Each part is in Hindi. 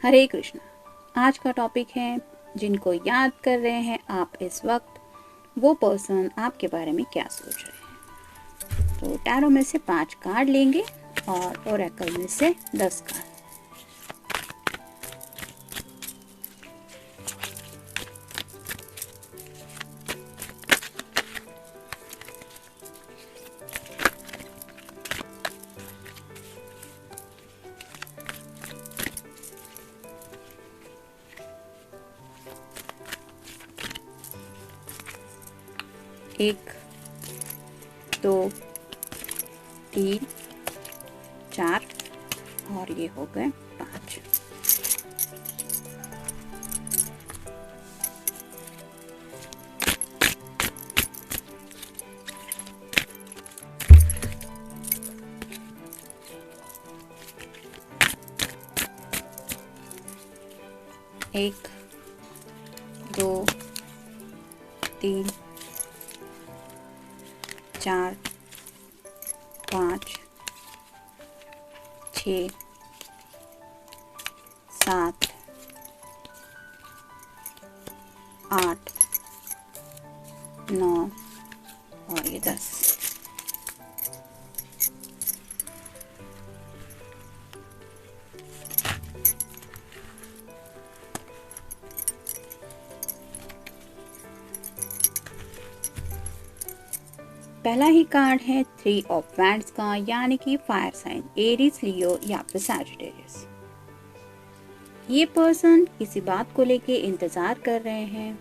हरे कृष्णा। आज का टॉपिक है जिनको याद कर रहे हैं आप इस वक्त, वो पर्सन आपके बारे में क्या सोच रहे हैं। तो टैरो में से 5 कार्ड लेंगे और ओरेकल में से 10 कार्ड। एक, 2, 3, 4 और ये हो गए 5। एक, 2, 3, 4, 5, 6, 7, 8, 9 और ये 10। पहला ही कार्ड है 3 ऑफ वैंड्स का, यानी कि फायर साइन एरीज, लियो या फिर सैजिटेरियस। ये पर्सन किसी बात को लेके इंतज़ार कर रहे हैं,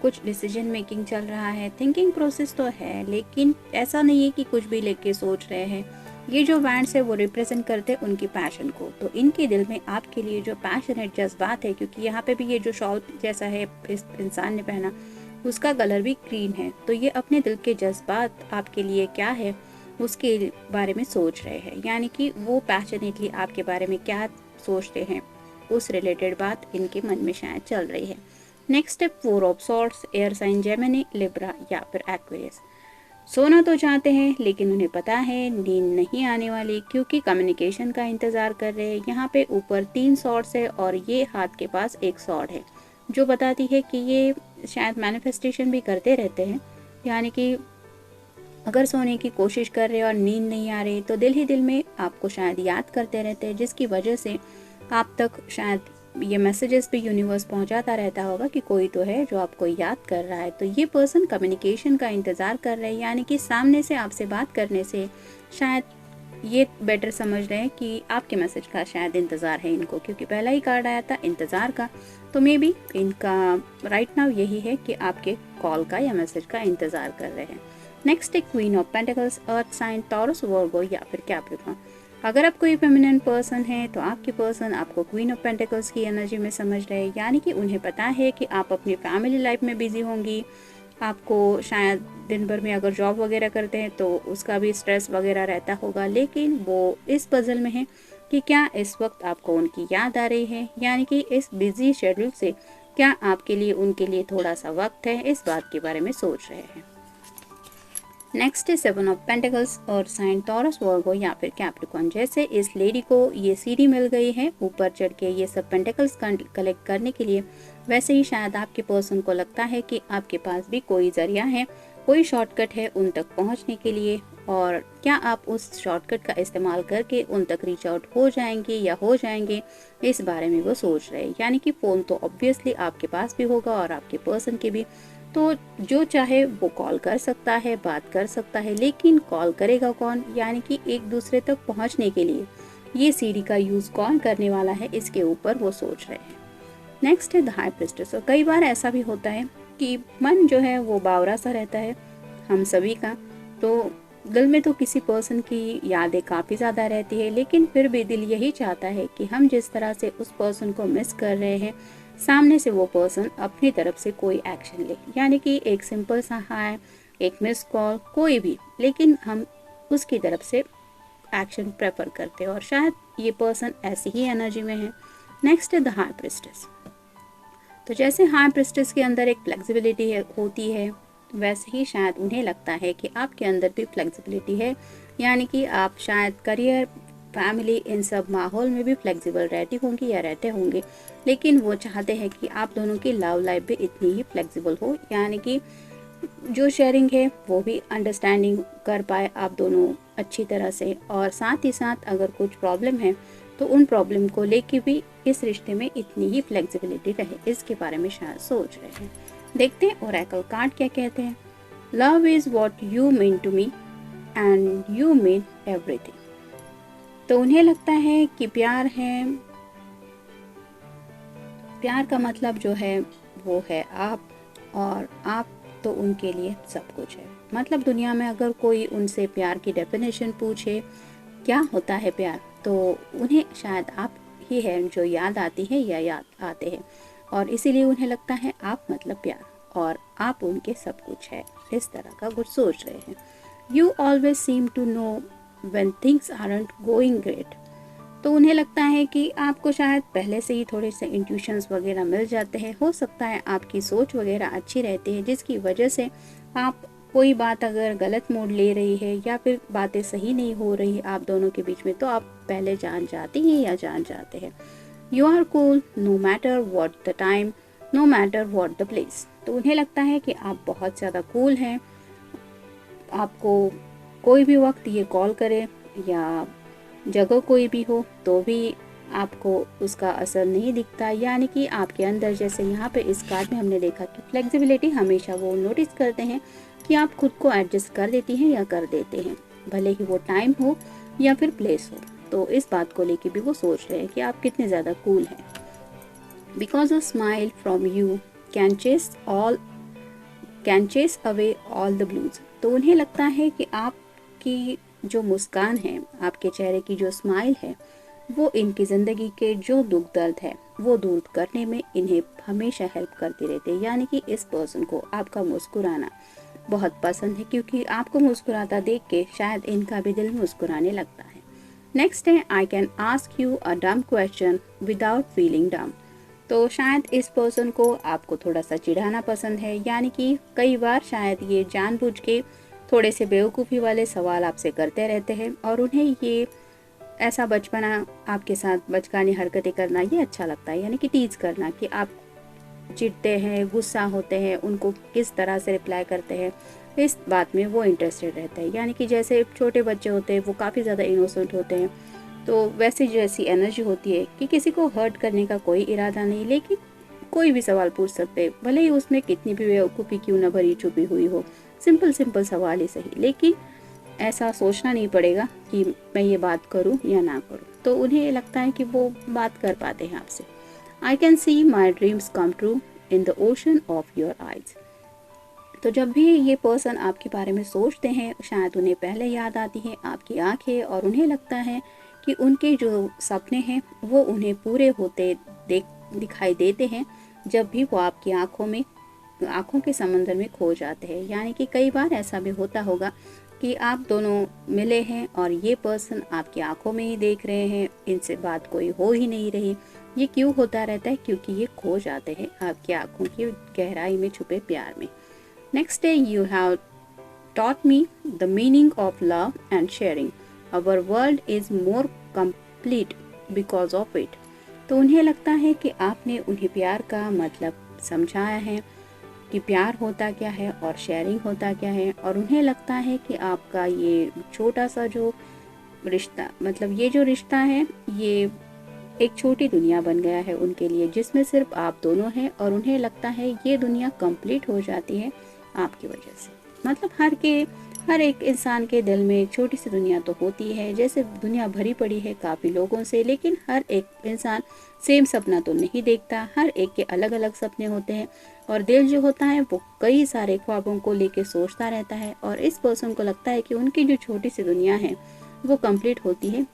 कुछ डिसीजन मेकिंग चल रहा है, थिंकिंग प्रोसेस तो है, लेकिन ऐसा नहीं है कि कुछ भी लेके सोच रहे हैं। ये जो वैंड्स है वो रिप्रेजेंट करते हैं उनकी पैशन को, तो इनके दिल में आपके लिए जो पैशनेट जज्बात है, क्योंकि यहाँ पे भी ये जो शॉल जैसा है इस इंसान ने पहना उसका कलर भी ग्रीन है, तो ये अपने दिल के जज्बात आपके लिए क्या है उसके बारे में सोच रहे हैं, यानी कि वो पैशनेटली आपके बारे में क्या सोचते हैं उस रिलेटेड बात इनके मन में शायद चल रही है। Next step 4 of swords, air sign Gemini, Libra या फिर एक्वेरियस। सोना तो चाहते हैं लेकिन उन्हें पता है नींद नहीं आने वाली, क्योंकि कम्युनिकेशन का इंतज़ार कर रहे हैं। यहाँ पे ऊपर 3 सॉर्ड्स है और ये हाथ के पास 1 सॉर्ड है, जो बताती है कि ये शायद मैनिफेस्टेशन भी करते रहते हैं, यानी कि अगर सोने की कोशिश कर रहे हैं और नींद नहीं आ रही तो दिल ही दिल में आपको शायद याद करते रहते हैं, जिसकी वजह से आप तक शायद ये मैसेजेस भी यूनिवर्स पहुंचाता रहता होगा कि कोई तो है जो आपको याद कर रहा है। तो ये पर्सन कम्युनिकेशन का इंतज़ार कर रहे हैं, यानी कि सामने से आपसे बात करने से शायद ये बेटर समझ रहे हैं कि आपके मैसेज का शायद इंतज़ार है इनको, क्योंकि पहला ही कार्ड आया था इंतज़ार का, तो मे बी इनका राइट नाउ यही है कि आपके कॉल का या मैसेज का इंतज़ार कर रहे हैं। नेक्स्ट है queen of pentacles, earth sign, Taurus, Virgo या फिर कैप्रिकॉर्न। अगर आप कोई फेमिनिन पर्सन है तो आपके पर्सन आपको क्वीन ऑफ पेंटिकल्स की एनर्जी में समझ रहे हैं, यानी कि उन्हें पता है कि आप अपनी फैमिली लाइफ में बिजी होंगी, आपको शायद दिन भर में अगर जॉब वगैरह करते हैं तो उसका भी स्ट्रेस वगैरह रहता होगा, लेकिन वो इस पजल में है कि क्या इस वक्त आपको उनकी याद आ रही है, यानी कि इस बिजी शेड्यूल से क्या आपके लिए उनके लिए थोड़ा सा वक्त है, इस बात के बारे में सोच रहे हैं। नेक्स्ट है 7 ऑफ पेंटिकल्स और साइन, टॉरस, वर्गो या फिर कैप्रिकॉर्न। जैसे इस लेडी को ये सीढ़ी मिल गई है ऊपर चढ़ के ये सब पेंटिकल्स कलेक्ट करने के लिए, वैसे ही शायद आपके पर्सन को लगता है कि आपके पास भी कोई जरिया है, कोई शॉर्टकट है उन तक पहुंचने के लिए, और क्या आप उस शॉर्टकट का इस्तेमाल करके उन तक रीच आउट हो जाएंगे या हो जाएंगे, इस बारे में वो सोच रहे हैं। यानी कि फ़ोन तो ऑब्वियसली आपके पास भी होगा और आपके पर्सन के भी, तो जो चाहे वो कॉल कर सकता है, बात कर सकता है, लेकिन कॉल करेगा कौन, यानी कि एक दूसरे तक पहुंचने के लिए ये सीढ़ी का यूज़ कौन करने वाला है, इसके ऊपर वो सोच रहे हैं। नेक्स्ट है द हाई प्रिस्टेस। और कई बार ऐसा भी होता है कि मन जो है वो बावरा सा रहता है हम सभी का, तो दिल में तो किसी पर्सन की यादें काफ़ी ज़्यादा रहती है, लेकिन फिर भी दिल यही चाहता है कि हम जिस तरह से उस पर्सन को मिस कर रहे हैं, सामने से वो पर्सन अपनी तरफ से कोई एक्शन ले, यानी कि एक सिंपल सा हाय, एक मिस कॉल, कोई भी, लेकिन हम उसकी तरफ से एक्शन प्रेफर करते हैं, और शायद ये पर्सन ऐसी ही एनर्जी में है। नेक्स्ट है द हाई प्रिस्टेस। तो जैसे हाई प्रिस्टेस के अंदर एक फ्लेक्सिबिलिटी होती है, वैसे ही शायद उन्हें लगता है कि आपके अंदर भी फ्लेक्सिबिलिटी है, यानी कि आप शायद करियर फैमिली इन सब माहौल में भी फ्लेक्सिबल रहती होंगी या रहते होंगे, लेकिन वो चाहते हैं कि आप दोनों की लव लाइफ भी इतनी ही फ्लेक्सिबल हो, यानी कि जो शेयरिंग है वो भी अंडरस्टैंडिंग कर पाए आप दोनों अच्छी तरह से, और साथ ही साथ अगर कुछ प्रॉब्लम है तो उन प्रॉब्लम को लेके भी इस रिश्ते में इतनी ही फ्लेक्सिबिलिटी रहे, इसके बारे में शायद सोच रहे हैं। देखते हैं ओरेकल कार्ड क्या कहते हैं। Love is what you mean to me and you mean everything. तो उन्हें लगता है कि प्यार है, प्यार का मतलब जो है वो है आप, और आप तो उनके लिए सब कुछ है। मतलब दुनिया में अगर कोई उनसे प्यार की डेफिनेशन पूछे क्या होता है प्यार, तो उन्हें शायद आप ही है जो याद आती है या याद आते हैं, और इसीलिए उन्हें लगता है आप मतलब प्यार और आप उनके सब कुछ है, इस तरह का कुछ सोच रहे हैं। You always seem to know when things aren't going great. तो उन्हें लगता है कि आपको शायद पहले से ही थोड़े से इंट्यूशंस वगैरह मिल जाते हैं, हो सकता है आपकी सोच वगैरह अच्छी रहती है जिसकी वजह से आप कोई बात अगर गलत मोड़ ले रही है या फिर बातें सही नहीं हो रही आप दोनों के बीच में, तो आप पहले जान जाती हैं या जान जाते हैं। You are cool no matter what the time, no matter what the place. तो उन्हें लगता है कि आप बहुत ज़्यादा कूल हैं, आपको कोई भी वक्त ये कॉल करे या जगह कोई भी हो तो भी आपको उसका असर नहीं दिखता, यानी कि आपके अंदर, जैसे यहाँ पे इस कार्ड में हमने देखा कि फ्लेक्सिबिलिटी हमेशा वो नोटिस करते हैं कि आप खुद को एडजस्ट कर देती हैं या कर देते हैं, भले ही वो टाइम हो या फिर प्लेस हो। तो इस बात को लेके भी वो सोच रहे हैं कि आप कितने ज़्यादा कूल हैं। Because a smile from you can chess away all the blues. तो उन्हें लगता है कि आपकी जो मुस्कान है, आपके चेहरे की जो स्माइल है, वो इनकी ज़िंदगी के जो दुख दर्द है वो दूर करने में इन्हें हमेशा हेल्प करती रहती है, यानी कि इस पर्सन को आपका मुस्कुराना बहुत पसंद है, क्योंकि आपको मुस्कुराता देख के शायद इनका भी दिल मुस्कुराने लगता है। नेक्स्ट है आई कैन आस्क यू अ डम क्वेश्चन विदाउट फीलिंग डम। तो शायद इस पर्सन को आपको थोड़ा सा चिढ़ाना पसंद है, यानी कि कई बार शायद ये जानबूझ के थोड़े से बेवकूफ़ी वाले सवाल आपसे करते रहते हैं, और उन्हें ये ऐसा बचपना आपके साथ बचकानी हरकतें करना ये अच्छा लगता है, यानी कि टीज करना कि आप चिढ़ते हैं, गुस्सा होते हैं, उनको किस तरह से रिप्लाई करते हैं, इस बात में वो इंटरेस्टेड रहता है। यानी कि जैसे छोटे बच्चे होते हैं वो काफ़ी ज़्यादा इनोसेंट होते हैं, तो वैसे जैसी एनर्जी होती है कि किसी को हर्ट करने का कोई इरादा नहीं, लेकिन कोई भी सवाल पूछ सकते हैं, भले ही उसमें कितनी भी बेवकूफ़ी क्यों ना भरी छुपी हुई हो, सिंपल सवाल ही सही, लेकिन ऐसा सोचना नहीं पड़ेगा कि मैं ये बात करूं या ना करूं। तो उन्हें लगता है कि वो बात कर पाते हैं आपसे। I can see my dreams come true in the ocean of your eyes. तो जब भी ये पर्सन आपके बारे में सोचते हैं, शायद उन्हें पहले याद आती है आपकी आंखें, और उन्हें लगता है कि उनके जो सपने हैं वो उन्हें पूरे होते दिखाई देते हैं जब भी वो आपकी आंखों के समंदर में खो जाते हैं। यानी कि कई बार ऐसा भी होता होगा कि आप दोनों मिले हैं और ये पर्सन आपकी आंखों में ही देख रहे हैं, इनसे बात कोई हो ही नहीं रही। ये क्यों होता रहता है? क्योंकि ये खो जाते हैं आपकी आंखों की गहराई में छुपे प्यार में। Next day you have taught me the meaning of love and sharing. Our world is more complete because of it. तो उन्हें लगता है कि आपने उन्हें प्यार का मतलब समझाया है कि प्यार होता क्या है और शेयरिंग होता क्या है, और उन्हें लगता है कि आपका ये छोटा सा जो रिश्ता, मतलब ये जो रिश्ता है, ये एक छोटी दुनिया बन गया है उनके लिए, जिसमें सिर्फ आप दोनों हैं, और उन्हें लगता है ये दुनिया कंप्लीट हो जाती है आपकी वजह से। मतलब हर एक इंसान के दिल में एक छोटी सी दुनिया तो होती है, जैसे दुनिया भरी पड़ी है काफ़ी लोगों से, लेकिन हर एक इंसान सेम सपना तो नहीं देखता, हर एक के अलग अलग सपने होते हैं, और दिल जो होता है वो कई सारे ख्वाबों को लेके सोचता रहता है, और इस पर्सन को लगता है कि उनकी जो छोटी सी दुनिया है वो कंप्लीट होती है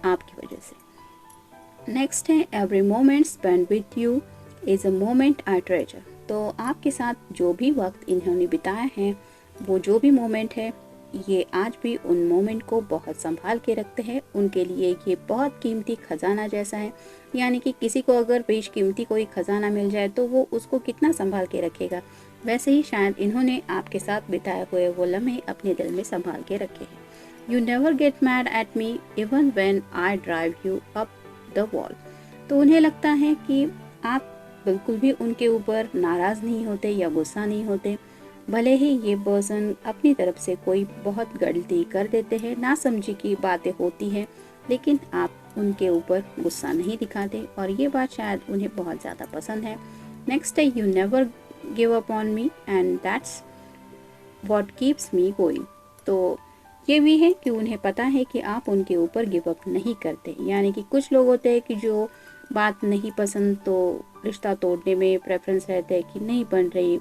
आपकी वजह से। नेक्स्ट है every moment spend with you is a moment I treasure. तो आपके साथ जो भी वक्त इन्होंने बिताया है, वो जो भी मोमेंट है, ये आज भी उन मोमेंट को बहुत संभाल के रखते हैं। उनके लिए ये बहुत कीमती खजाना जैसा है, यानी कि किसी को अगर बेशकीमती कोई खजाना मिल जाए तो वो उसको कितना संभाल के रखेगा, वैसे ही शायद इन्होंने आपके साथ बिताए हुए वो लम्हे अपने दिल में संभाल के रखे हैं। You never get mad at me even when I drive you up the wall. तो उन्हें लगता है कि आप बिल्कुल भी उनके ऊपर नाराज़ नहीं होते या गुस्सा नहीं होते, भले ही ये पर्सन अपनी तरफ से कोई बहुत गलती कर देते हैं, नासमझी की बातें होती हैं, लेकिन आप उनके ऊपर गुस्सा नहीं दिखाते और ये बात शायद उन्हें बहुत ज़्यादा पसंद है। नेक्स्ट है you never give up on me and that's what keeps me going. तो ये भी है कि उन्हें पता है कि आप उनके ऊपर गिव अप नहीं करते। यानी कि कुछ लोग होते हैं कि जो बात नहीं पसंद तो रिश्ता तोड़ने में प्रेफरेंस रहता है कि नहीं बन रही,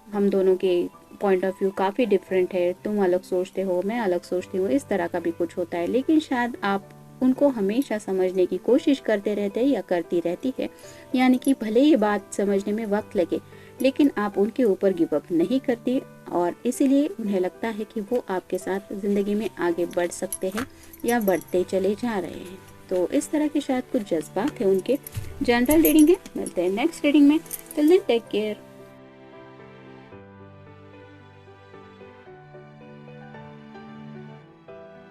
हम दोनों के पॉइंट ऑफ व्यू काफ़ी डिफरेंट है, तुम अलग सोचते हो मैं अलग सोचती हूँ, इस तरह का भी कुछ होता है। लेकिन शायद आप उनको हमेशा समझने की कोशिश करते रहते हैं या करती रहती है। यानी कि भले ये बात समझने में वक्त लगे, लेकिन आप उनके ऊपर गिव अप नहीं करती और इसीलिए उन्हें लगता है कि वो आपके साथ ज़िंदगी में आगे बढ़ सकते हैं या बढ़ते चले जा रहे हैं। तो इस तरह के शायद कुछ जज्बात है उनके। जनरल रीडिंग है, मिलते हैं नेक्स्ट रीडिंग में। Till then take care.